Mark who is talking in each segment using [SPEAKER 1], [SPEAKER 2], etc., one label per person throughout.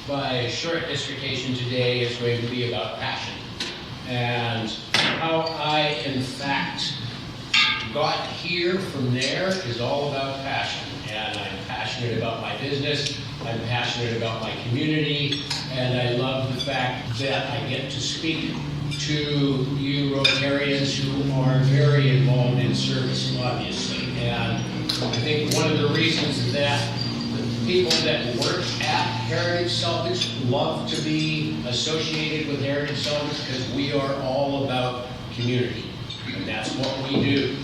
[SPEAKER 1] my short dissertation today is going to be about passion and how I, in fact, got here from there is all about passion. And I'm passionate about my business, I'm passionate about my community, and I love the fact that I get to speak to you Rotarians who are very involved in service, obviously. And I think one of the reasons that the people that work at Heritage Salvage love to be associated with Heritage Salvage because we are all about community, and that's what we do.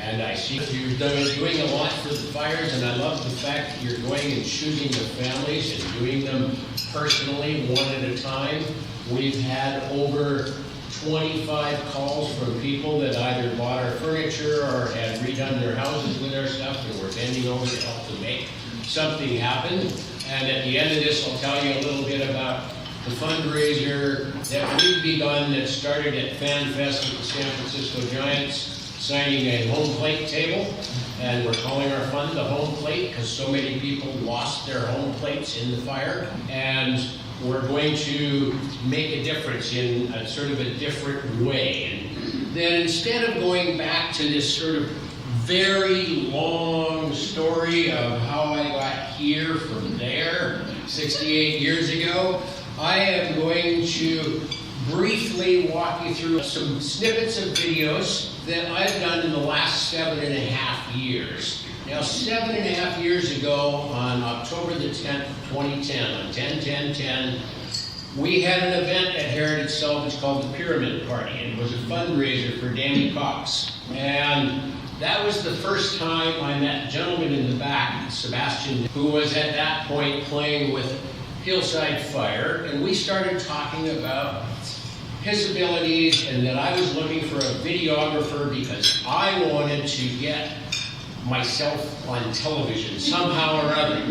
[SPEAKER 1] And I see you're doing a lot for the fires, and I love the fact that you're going and choosing the families and doing them personally, one at a time. We've had over 25 calls from people that either bought our furniture or had redone their houses with our stuff and were bending over to help to make something happen. And at the end of this, I'll tell you a little bit about the fundraiser that we've begun that started at Fan Fest with the San Francisco Giants, signing a home plate table, and we're calling our fund the home plate because so many people lost their home plates in the fire, and we're going to make a difference in a sort of a different way. And then instead of going back to this sort of very long story of how I got here from there 68 years ago, I am going to briefly walk you through some snippets of videos that I've done in the last 7.5 years. Now, 7.5 years ago, on October the 10th, 2010, on 10/10/10, we had an event at Heritage Salvage called the Pyramid Party, and it was a fundraiser for Danny Cox. And that was the first time I met a gentleman in the back, Sebastian, who was at that point playing with Hillside Fire, and we started talking about his abilities and that I was looking for a videographer because I wanted to get myself on television somehow or other.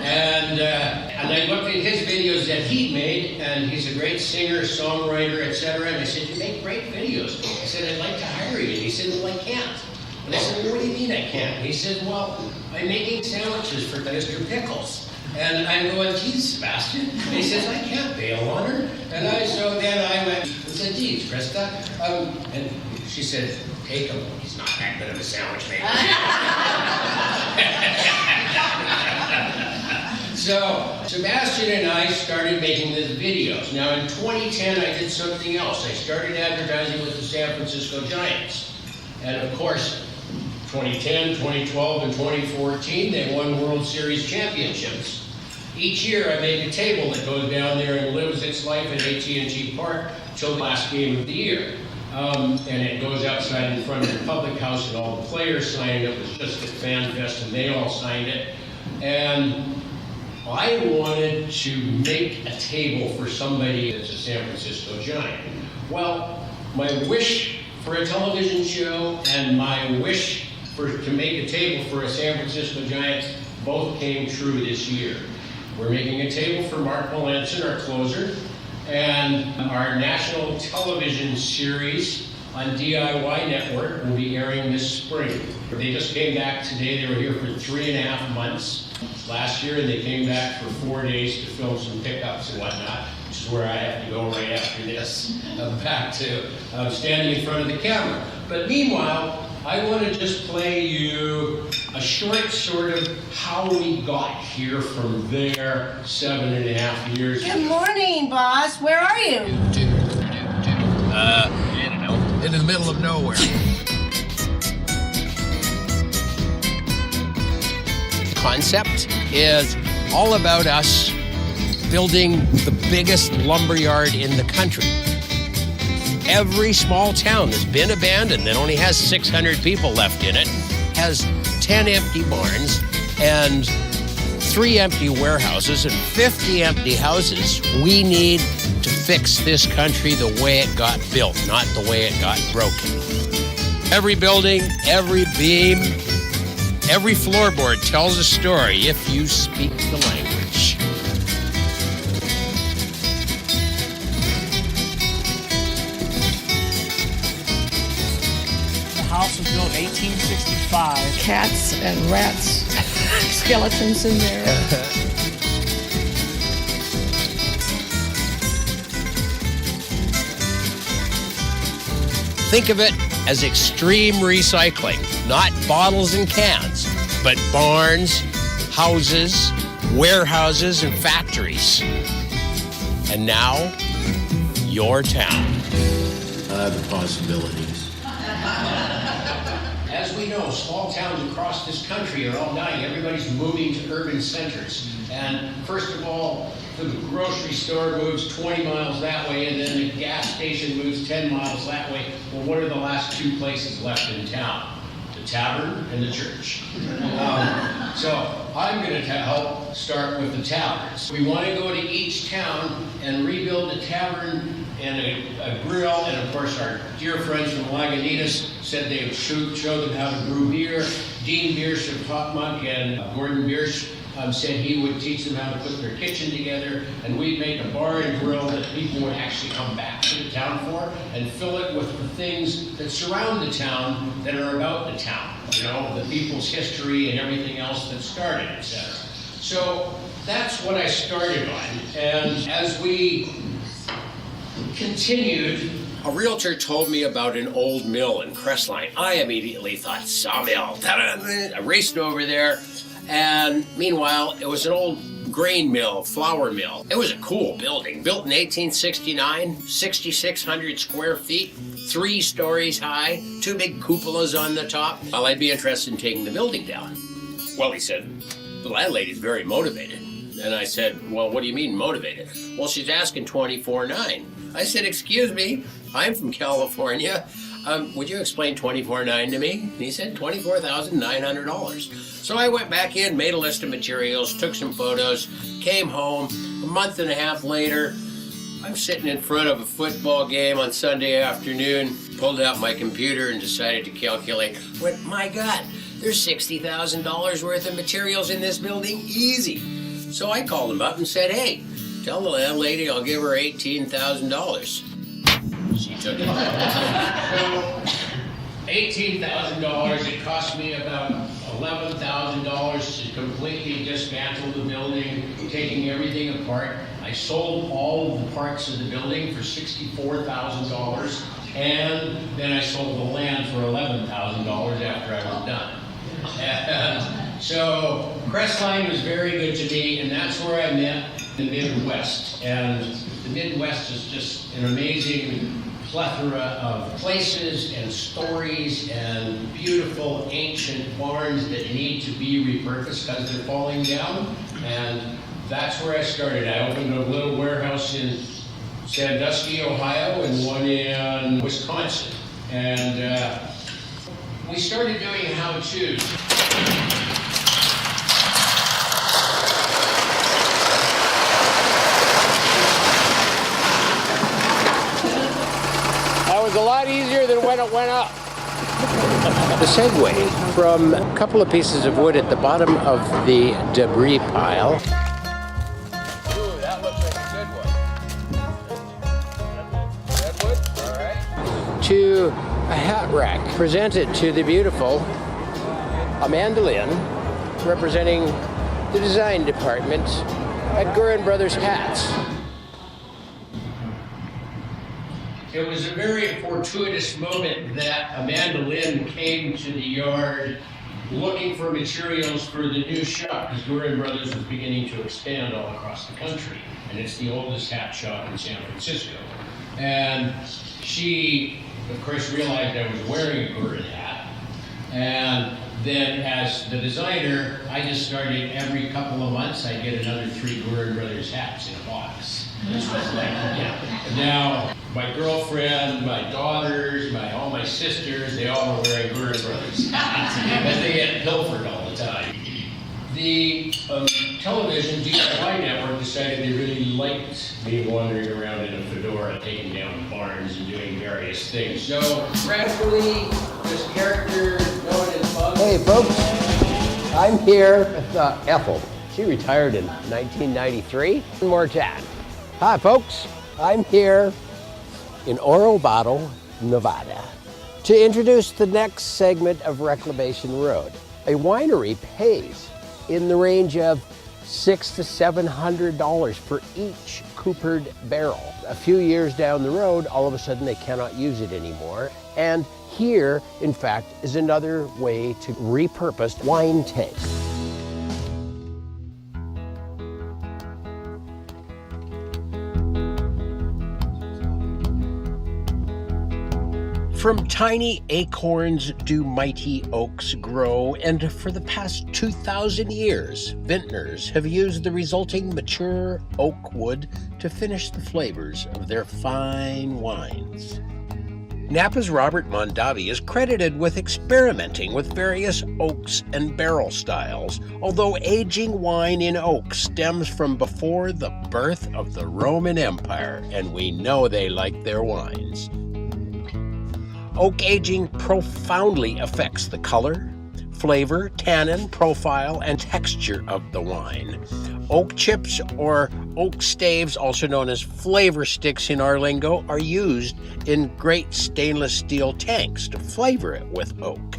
[SPEAKER 1] And I looked at his videos that he'd made, and he's a great singer, songwriter, etc. And I said, "You make great videos." I said, "I'd like to hire you." And he said, "Well, I can't." And I said, "Well, what do you mean I can't?" And he said, "Well, I'm making sandwiches for Mr. Pickles." And I'm going, "Geez, Sebastian." And he says, "I can't bail on her." And so then I went and said, "Geez, Krista." And she said, "Take him. He's not that good of a sandwich maker." So Sebastian and I started making these videos. Now in 2010, I did something else. I started advertising with the San Francisco Giants. And of course, 2010, 2012, and 2014, they won World Series championships. Each year I make a table that goes down there and lives its life at AT&T Park till the last game of the year. And it goes outside in front of the public house, and all the players sign it. It was just at Fan Fest, and they all signed it. And I wanted to make a table for somebody that's a San Francisco Giant. Well, my wish for a television show and my wish to make a table for a San Francisco Giants both came true this year. We're making a table for Mark Melanson, our closer, and our national television series on DIY Network will be airing this spring. They just came back today. They were here for 3.5 months last year, and they came back for 4 days to film some pickups and whatnot, which is where I have to go right after this. I'm back to standing in front of the camera. But meanwhile, I want to just play you a short sort of how we got here from there 7.5 years ago.
[SPEAKER 2] Good morning, boss. Where are you?
[SPEAKER 3] In the middle of nowhere.
[SPEAKER 4] Concept is all about us building the biggest lumberyard in the country. Every small town that's been abandoned that only has 600 people left in it has 10 empty barns and 3 empty warehouses and 50 empty houses. We need to fix this country the way it got built, not the way it got broken. Every building, every beam, every floorboard tells a story if you speak the language.
[SPEAKER 5] The house was built 1865.
[SPEAKER 6] Cats and rats, skeletons in there.
[SPEAKER 4] Think of it as extreme recycling, not bottles and cans, but barns, houses, warehouses, and factories. And now, your town.
[SPEAKER 6] The possibilities.
[SPEAKER 1] As we know, small towns across this country are all dying. Everybody's moving to urban centers. And first of all, the grocery store moves 20 miles that way, and then the gas station moves 10 miles that way. Well, what are the last two places left in town? The tavern and the church. So I'm going to help start with the taverns. We want to go to each town and rebuild a tavern and a grill, and of course our dear friends from Lagunitas said they would show them how to brew beer. Dean Biersch of Hotmunk and Gordon Biersch said he would teach them how to put their kitchen together, and we'd make a bar and grill that people would actually come back to the town for and fill it with the things that surround the town that are about the town, you know, the people's history and everything else that started, etc. So that's what I started on, and as we continued, a realtor told me about an old mill in Crestline. I immediately thought, sawmill. I raced over there, and meanwhile, it was an old grain mill, flour mill. It was a cool building, built in 1869, 6,600 square feet, 3 stories high, 2 big cupolas on the top. Well, I'd be interested in taking the building down. Well, he said, the landlady's very motivated. And I said, well, what do you mean motivated? Well, she's asking $24,900. I said, excuse me, I'm from California. Would you explain $24,900 to me? And he said, $24,900. So I went back in, made a list of materials, took some photos, came home. A month and a half later, I'm sitting in front of a football game on Sunday afternoon, pulled out my computer and decided to calculate. Went, my God, there's $60,000 worth of materials in this building, easy. So I called him up and said, hey, tell the landlady I'll give her $18,000. She took it. So $18,000, it cost me about $11,000 to completely dismantle the building, taking everything apart. I sold all of the parts of the building for $64,000, and then I sold the land for $11,000 after I was done. And so Crestline was very good to me, and that's where I met the Midwest. And the Midwest is just an amazing plethora of places and stories and beautiful ancient barns that need to be repurposed because they're falling down. And that's where I started. I opened a little warehouse in Sandusky, Ohio, and one in Wisconsin. And we started doing how-tos.
[SPEAKER 4] That was a lot easier than when it went up. The segue from a couple of pieces of wood at the bottom of the debris pile.
[SPEAKER 3] Ooh, that looks like a good one. Redwood? All right.
[SPEAKER 4] To a hat rack presented to the beautiful Amanda Lynn, representing the design department at Gurin Brothers Hats.
[SPEAKER 1] It was a very fortuitous moment that Amanda Lynn came to the yard looking for materials for the new shop, because Gurin Brothers was beginning to expand all across the country, and it's the oldest hat shop in San Francisco. And she, of course, realized I was wearing a Gurin hat, and then as the designer, I just started every couple of months, I'd get another 3 Gurin Brothers hats in a box. This was like, yeah. And now, my girlfriend, my daughters, all my sisters, they all were wearing Gurin Brothers hats, and they get pilfered all the time. The television DIY network decided they really liked me wandering around in a fedora, taking down barns and doing various things. So gradually, this character known as Bug.
[SPEAKER 4] Hey folks, I'm here with Ethel. She retired in 1993. One more time. Hi folks, I'm here in Oro Bottle, Nevada, to introduce the next segment of Reclamation Road. A winery pays in the range of $600 to $700 for each coopered barrel. A few years down the road, all of a sudden they cannot use it anymore, And here, in fact, is another way to repurpose wine tanks. From tiny acorns do mighty oaks grow, and for the past 2,000 years, vintners have used the resulting mature oak wood to finish the flavors of their fine wines. Napa's Robert Mondavi is credited with experimenting with various oaks and barrel styles, although aging wine in oak stems from before the birth of the Roman Empire, and we know they like their wines. Oak aging profoundly affects the color, flavor, tannin, profile, and texture of the wine. Oak chips or oak staves, also known as flavor sticks in our lingo, are used in great stainless steel tanks to flavor it with oak.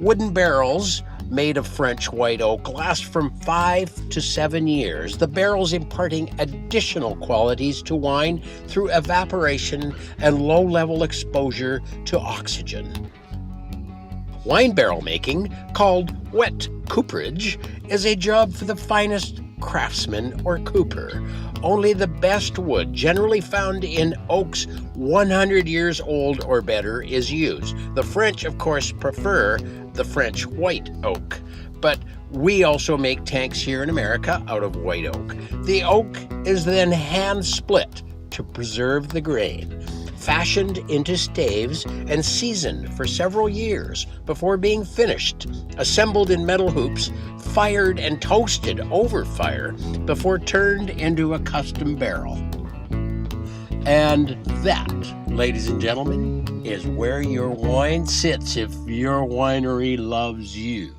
[SPEAKER 4] Wooden barrels made of French white oak last from 5 to 7 years, the barrels imparting additional qualities to wine through evaporation and low-level exposure to oxygen. Wine barrel making, called wet cooperage, is a job for the finest craftsman or cooper. Only the best wood, generally found in oaks 100 years old or better, is used. The French, of course, prefer the French white oak, but we also make tanks here in America out of white oak. The oak is then hand split to preserve the grain, fashioned into staves and seasoned for several years before being finished, assembled in metal hoops, fired and toasted over fire before turned into a custom barrel. And that, ladies and gentlemen, is where your wine sits if your winery loves you.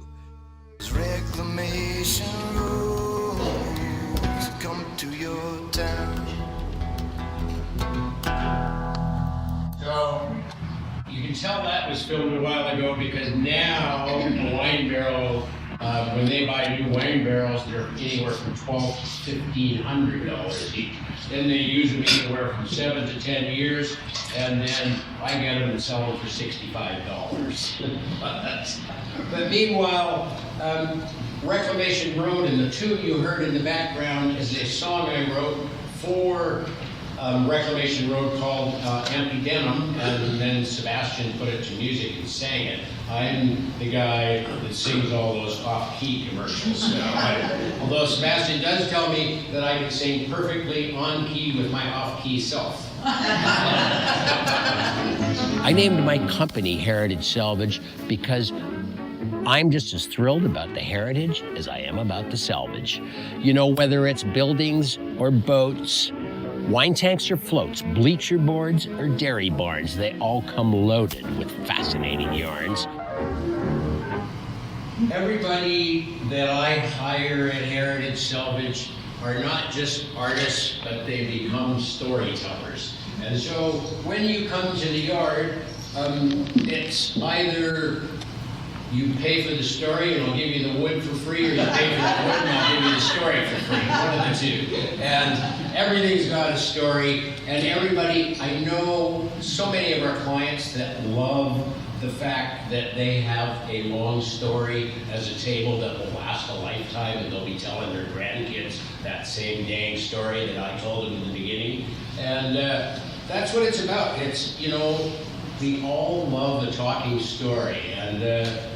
[SPEAKER 7] Reclamation rules come to your town.
[SPEAKER 1] So you can tell that was filmed a while ago because now the wine barrel, when they buy new wine barrels, they're anywhere from $1,200 to $1,500 each. Then they usually be anywhere from 7 to 10 years, and then I get them and sell them for $65. But meanwhile, Reclamation Road and the tune you heard in the background is a song I wrote for Reclamation Road called Empty Denim, and then Sebastian put it to music and sang it. I'm the guy that sings all those off-key commercials. Although Sebastian does tell me that I can sing perfectly on-key with my off-key self.
[SPEAKER 4] I named my company Heritage Salvage because I'm just as thrilled about the heritage as I am about the salvage. You know, whether it's buildings or boats, wine tanks or floats, bleacher boards or dairy barns, they all come loaded with fascinating yarns.
[SPEAKER 1] Everybody that I hire at Heritage Salvage are not just artists, but they become storytellers. And so when you come to the yard, it's either you pay for the story and I'll give you the wood for free, or you pay for the wood and I'll give you the story for free, one of the two. And everything's got a story, and everybody, I know so many of our clients that love the fact that they have a long story as a table that will last a lifetime, and they'll be telling their grandkids that same dang story that I told them in the beginning. And that's what it's about. It's, you know, we all love a talking story, and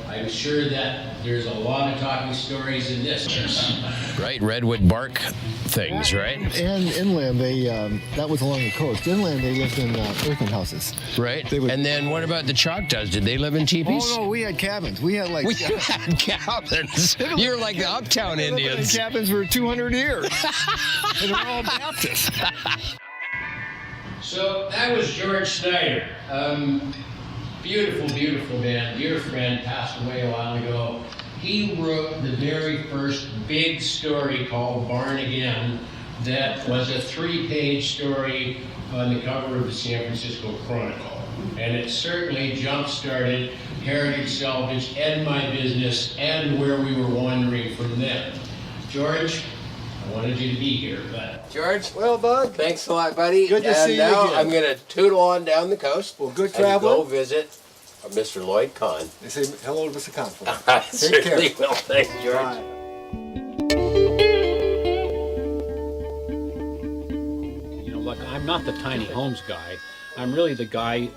[SPEAKER 1] I'm sure that there's a lot of talking stories in this.
[SPEAKER 4] Right, redwood bark things, right?
[SPEAKER 8] And inland, that was along the coast. Inland, they lived in earthen houses.
[SPEAKER 4] Right. And then what about the Choctaws? Did they live in teepees?
[SPEAKER 8] Oh, no, we had cabins. We had
[SPEAKER 4] We had cabins. You're like the uptown Indians.
[SPEAKER 8] Cabins for 200 years. And they're all Baptist.
[SPEAKER 1] So that was George Snyder. Beautiful, beautiful man. Dear friend, passed away a while ago. He wrote the very first big story called Barn Again that was a 3-page story on the cover of the San Francisco Chronicle. And it certainly jump-started Heritage Salvage and my business and where we were wandering from then. George, I wanted you to be here, but
[SPEAKER 4] George,
[SPEAKER 8] Well, Bud,
[SPEAKER 4] thanks a lot, buddy.
[SPEAKER 8] Good to
[SPEAKER 4] and
[SPEAKER 8] see you
[SPEAKER 4] now
[SPEAKER 8] again.
[SPEAKER 4] I'm going to tootle on down the coast.
[SPEAKER 8] Well, good
[SPEAKER 4] and go
[SPEAKER 8] traveling.
[SPEAKER 4] visit Mr. Lloyd Kahn.
[SPEAKER 8] they say hello to Mr. Conklin.
[SPEAKER 4] I
[SPEAKER 8] Take
[SPEAKER 4] certainly
[SPEAKER 8] care.
[SPEAKER 4] will. Thanks, George.
[SPEAKER 8] Bye.
[SPEAKER 9] You know, look, I'm not the tiny homes guy. I'm really the guy,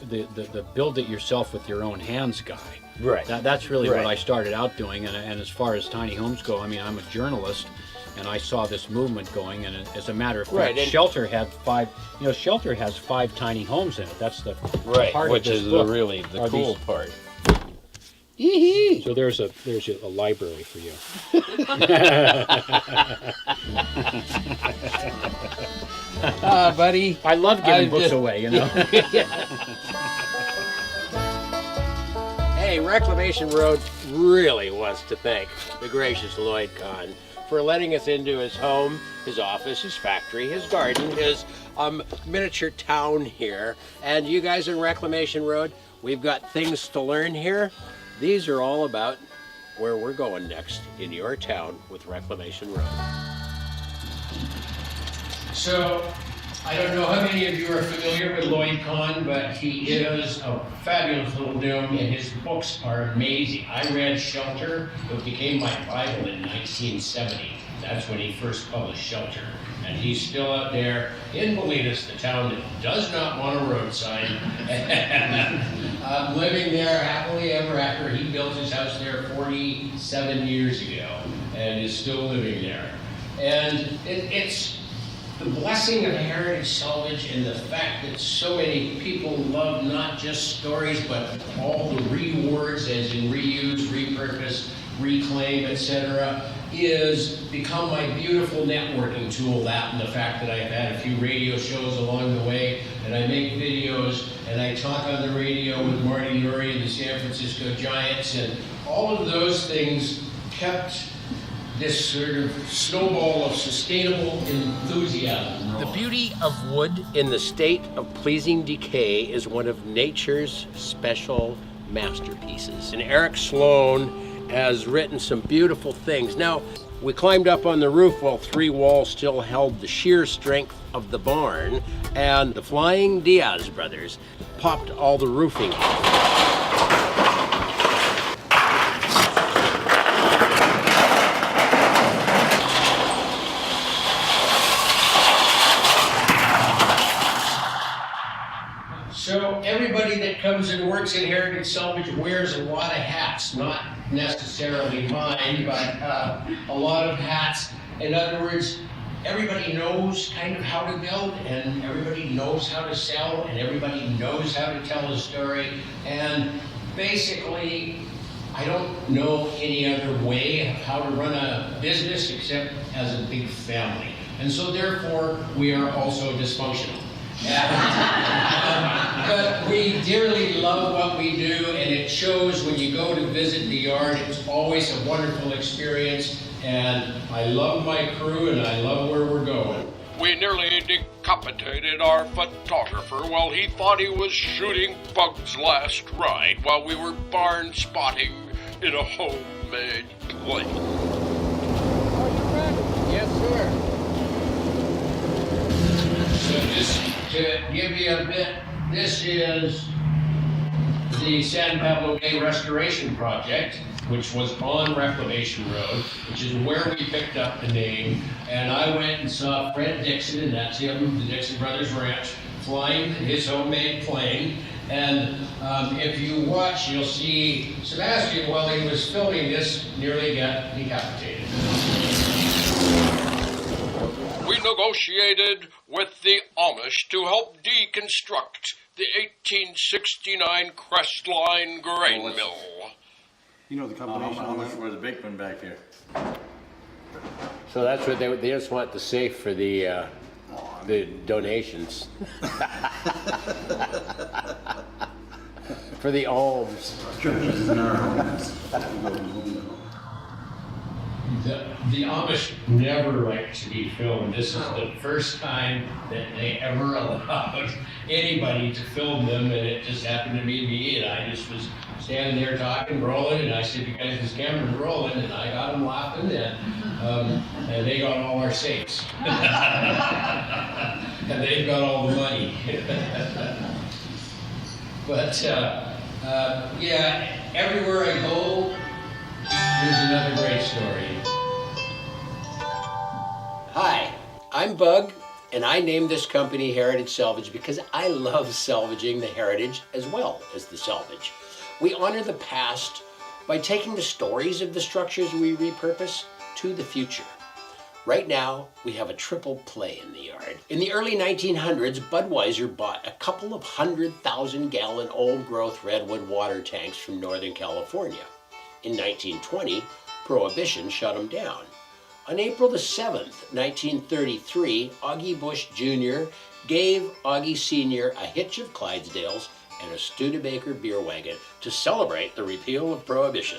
[SPEAKER 9] the build it yourself with your own hands guy.
[SPEAKER 4] Right.
[SPEAKER 9] That's really
[SPEAKER 4] Right.
[SPEAKER 9] what I started out doing. And as far as tiny homes go, I mean, I'm a journalist, and I saw this movement going. And as a matter of fact,
[SPEAKER 4] Right, and-
[SPEAKER 9] Shelter had 5. You know, Shelter has 5 tiny homes in it. That's the
[SPEAKER 4] Right,
[SPEAKER 9] part
[SPEAKER 4] which
[SPEAKER 9] of this
[SPEAKER 4] is
[SPEAKER 9] book,
[SPEAKER 4] really the
[SPEAKER 9] are
[SPEAKER 4] cool
[SPEAKER 9] these-
[SPEAKER 4] part.
[SPEAKER 9] So there's a library for you.
[SPEAKER 4] Buddy.
[SPEAKER 9] I love giving
[SPEAKER 4] I'm
[SPEAKER 9] books
[SPEAKER 4] just-
[SPEAKER 9] away, you know.
[SPEAKER 4] Hey, Reclamation Road really wants to thank the gracious Lloyd Kahn for letting us into his home, his office, his factory, his garden, his miniature town here. And you guys in Reclamation Road, we've got things to learn here. These are all about where we're going next in your town with Reclamation Road.
[SPEAKER 1] So, I don't know how many of you are familiar with Lloyd Kahn, but he is a fabulous little dude, and his books are amazing. I read Shelter. It became my Bible in 1970. That's when he first published Shelter. And he's still out there in Bolinas, the town that does not want a road sign. I'm living there happily ever after. He built his house there 47 years ago and is still living there. And it's the blessing of Heritage Salvage and the fact that so many people love not just stories, but all the rewords, as in reuse, repurpose, reclaim, etc., is become my beautiful networking tool. That and the fact that I've had a few radio shows along the way, and I make videos, and I talk on the radio with Marty Lurie and the San Francisco Giants, and all of those things kept this sort of snowball of sustainable enthusiasm.
[SPEAKER 4] The beauty of wood in the state of pleasing decay is one of nature's special masterpieces. And Eric Sloan has written some beautiful things. Now, we climbed up on the roof while 3 walls still held the sheer strength of the barn, and the Flying Diaz brothers popped all the roofing.
[SPEAKER 1] So everybody that comes and works in Heritage Salvage wears a lot of hats, not necessarily mine, but a lot of hats. In other words, everybody knows kind of how to build, and everybody knows how to sell, and everybody knows how to tell a story. And basically, I don't know any other way of how to run a business except as a big family. And so therefore, we are also dysfunctional. But we dearly love what we do, and it shows when you go to visit the yard. It's always a wonderful experience, and I love my crew, and I love where we're going.
[SPEAKER 10] We nearly decapitated our photographer while he thought he was shooting Bug's last ride while we were barn spotting in a homemade plane.
[SPEAKER 4] Yes, sir.
[SPEAKER 1] So just to give you a bit, this is the San Pablo Bay Restoration Project, which was on Reclamation Road, which is where we picked up the name. And I went and saw Fred Dixon, and that's him, the Dixon Brothers Ranch, flying his homemade plane. And if you watch, you'll see Sebastian, while he was filming this, nearly got decapitated.
[SPEAKER 10] We negotiated with the Amish to help deconstruct the 1869 Crestline grain mill.
[SPEAKER 6] You know the combination. How much for the big one back here?
[SPEAKER 4] So that's what they just want the safe for the donations. For the alms.
[SPEAKER 6] Churches in our homes.
[SPEAKER 1] The Amish never like to be filmed. This is the first time that they ever allowed anybody to film them, and it just happened to be me, and I just was standing there talking, rolling, and I said, "You guys, this camera's rolling," and I got them laughing, and they got all our sakes. And they've got all the money. But yeah, everywhere I go, there's another great story.
[SPEAKER 4] Hi, I'm Bug, and I named this company Heritage Salvage because I love salvaging the heritage as well as the salvage. We honor the past by taking the stories of the structures we repurpose to the future. Right now, we have a triple play in the yard. In the early 1900s, Budweiser bought a couple of 100,000-gallon old-growth redwood water tanks from Northern California. In 1920, Prohibition shut them down. On April the 7th, 1933, Augie Bush Jr. gave Augie Sr. a hitch of Clydesdales and a Studebaker beer wagon to celebrate the repeal of Prohibition.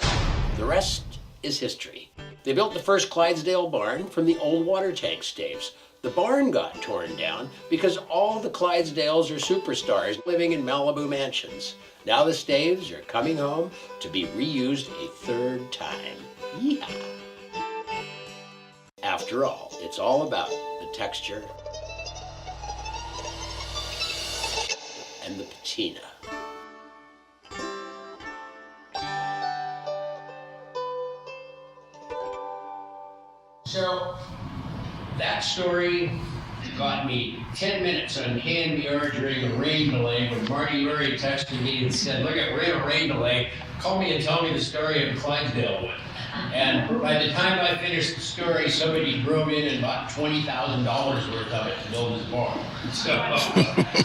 [SPEAKER 4] The rest is history. They built the first Clydesdale barn from the old water tank staves. The barn got torn down because all the Clydesdales are superstars living in Malibu mansions. Now the staves are coming home to be reused a third time. Yeehaw! After all, it's all about the texture and the patina.
[SPEAKER 1] So that story got me 10 minutes on KNBR during a rain delay when Marty Murray texted me and said, "Look, we're in a rain delay. Call me and tell me the story of Clydesdale wood." And by the time I finished the story, somebody drove in and bought $20,000 worth of it to build his barn. So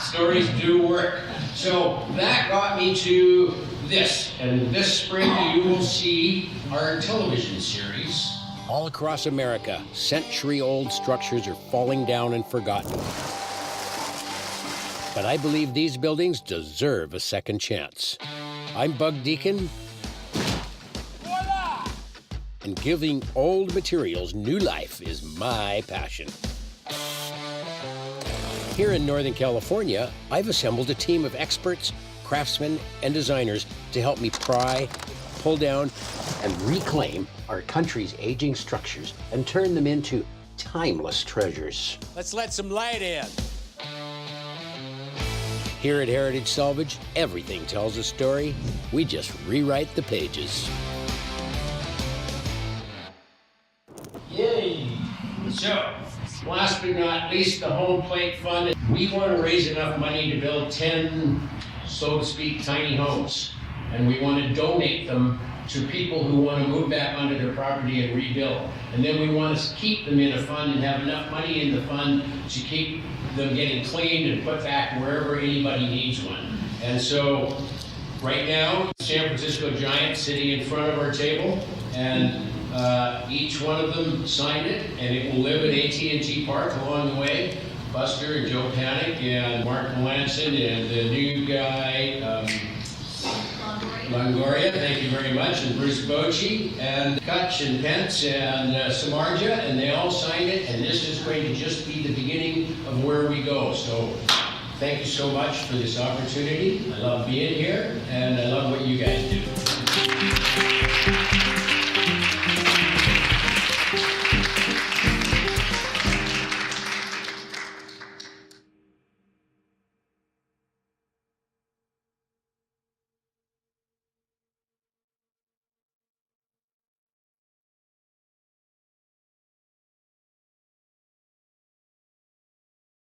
[SPEAKER 1] stories do work. So that got me to this. And this spring you will see our television series.
[SPEAKER 4] All across America, century-old structures are falling down and forgotten. But I believe these buildings deserve a second chance. I'm Bug Deacon, and giving old materials new life is my passion. Here in Northern California, I've assembled a team of experts, craftsmen, and designers to help me pry, pull down, and reclaim our country's aging structures and turn them into timeless treasures.
[SPEAKER 5] Let's let some light in.
[SPEAKER 4] Here at Heritage Salvage, everything tells a story. We just rewrite the pages.
[SPEAKER 1] Yay! So, last but not least, the home plate fund. We want to raise enough money to build 10, so to speak, tiny homes. And we want to donate them to people who want to move back onto their property and rebuild. And then we want to keep them in a fund and have enough money in the fund to keep them getting cleaned and put back wherever anybody needs one. And so, right now, San Francisco Giants sitting in front of our table, and each one of them signed it, and it will live at AT&T Park along the way. Buster and Joe Panic and Mark Melanson and the new guy, Longoria, thank you very much, and Bruce Bochy, and Kutch and Pence and Samarja, and they all signed it, and this is going to just be the beginning of where we go. So thank you so much for this opportunity. I love being here, and I love what you guys do.